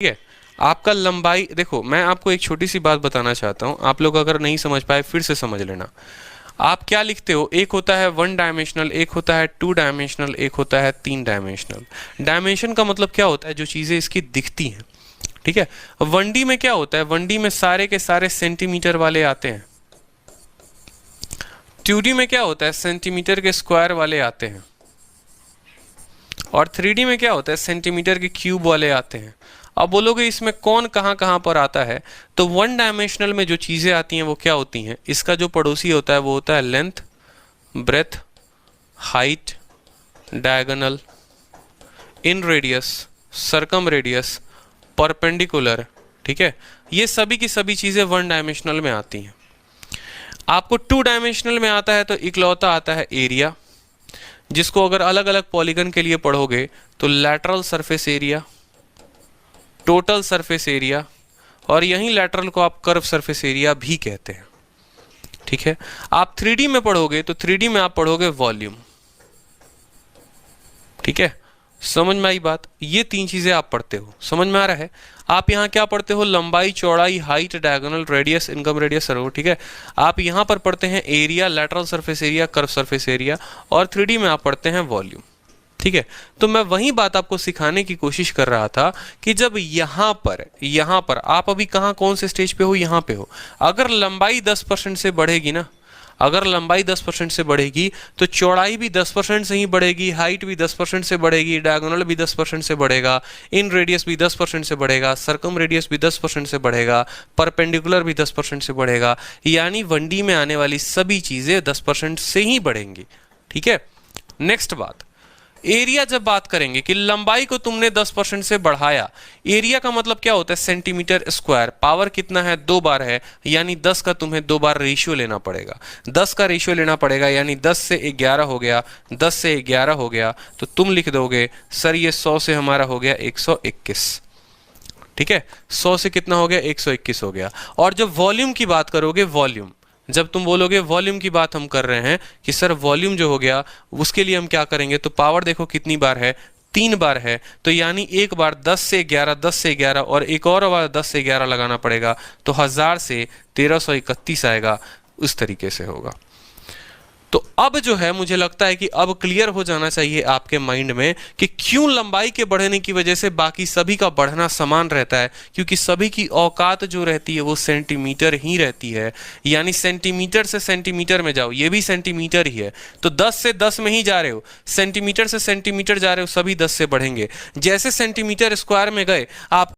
ठीक है। आपका लंबाई देखो, मैं आपको एक छोटी सी बात बताना चाहता हूँ, आप लोग अगर नहीं समझ पाए फिर से समझ लेना। आप क्या लिखते हो, एक होता है 1 डायमेंशनल, एक होता है 2 डायमेंशनल, एक होता है 3 डायमेंशनल। डायमेंशन का मतलब क्या होता है, जो चीज़ें इसकी दिखती हैं। ठीक है। 1D में क्या होता है, 1D में सारे के सारे सेंटीमीटर वाले आते हैं। 2D में क्या होता है, सेंटीमीटर के स्क्वायर वाले आते हैं। और 3D में क्या होता है, सेंटीमीटर के क्यूब वाले आते हैं। अब बोलोगे इसमें कौन कहाँ कहाँ पर आता है, तो 1 डायमेंशनल में जो चीज़ें आती हैं वो क्या होती हैं, इसका जो पड़ोसी होता है वो होता है length, breadth, height, diagonal, inradius, circumradius, perpendicular. ठीक है, ये सभी की सभी चीज़ें 1 डायमेंशनल में आती हैं। आपको 2 डायमेंशनल में आता है तो इकलौता आता है एरिया, जिसको अगर अलग अलग पॉलीगन के लिए पढ़ोगे तो lateral surface area, total surface area, और यहीं लैटरल को आप कर्व सरफेस एरिया भी कहते हैं। ठीक है। आप 3D में पढ़ोगे तो 3D में आप पढ़ोगे वॉल्यूम। ठीक है, समझ में आई बात, ये 3 चीजें आप पढ़ते हो, समझ में आ रहा है। आप यहाँ क्या पढ़ते हो, लंबाई, चौड़ाई, height, diagonal, radius, income radius, सर्व। ठीक है। आप यहाँ पर पढ़ते हैं area, lateral surface area, curve surface area, और 3D में आप पढ़ते हैं वॉल्यूम। ठीक है। तो मैं वही बात आपको सिखाने की कोशिश कर रहा था कि जब यहाँ पर आप अभी कहाँ, कौन से स्टेज पे हो, यहाँ पे हो। अगर लंबाई 10% से बढ़ेगी ना, अगर लंबाई 10% से बढ़ेगी तो चौड़ाई भी 10% से ही बढ़ेगी, हाइट भी 10% से बढ़ेगी, डायगोनल भी 10% से बढ़ेगा, इन रेडियस भी 10% से बढ़ेगा, सर्कम रेडियस भी 10% से बढ़ेगा, परपेंडिकुलर भी 10% से बढ़ेगा। यानी 1D में आने वाली सभी चीज़ें 10% से ही बढ़ेंगी। ठीक है। नेक्स्ट बात, एरिया जब बात करेंगे कि लंबाई को तुमने 10% से बढ़ाया, एरिया का मतलब क्या होता है, सेंटीमीटर स्क्वायर। पावर कितना है, 2 बार है, यानी 10 का तुम्हें 2 बार रेशियो लेना पड़ेगा। 10 का रेशियो लेना पड़ेगा, यानी 10 से 11 हो गया, 10 से 11 हो गया, तो तुम लिख दोगे सर ये 100 से हमारा हो गया 121। ठीक है, 100 से कितना हो गया, 121 हो गया। और जब वॉल्यूम की बात करोगे, वॉल्यूम जब तुम बोलोगे वॉल्यूम की बात हम कर रहे हैं कि सर वॉल्यूम जो हो गया उसके लिए हम क्या करेंगे, तो पावर देखो कितनी बार है, 3 बार है, तो यानी एक बार 10 से 11, 10 से 11 और एक और बार 10 से 11 लगाना पड़ेगा, तो 1000 से 1331 आएगा। उस तरीके से होगा। तो अब जो है मुझे लगता है कि अब क्लियर हो जाना चाहिए आपके माइंड में कि क्यों लंबाई के बढ़ने की वजह से बाकी सभी का बढ़ना समान रहता है, क्योंकि सभी की औकात जो रहती है वो सेंटीमीटर ही रहती है। यानी सेंटीमीटर से सेंटीमीटर में जाओ, ये भी सेंटीमीटर ही है, तो 10 से 10 में ही जा रहे हो, सेंटीमीटर से सेंटीमीटर जा रहे हो, सभी 10 से बढ़ेंगे। जैसे सेंटीमीटर स्क्वायर में गए आप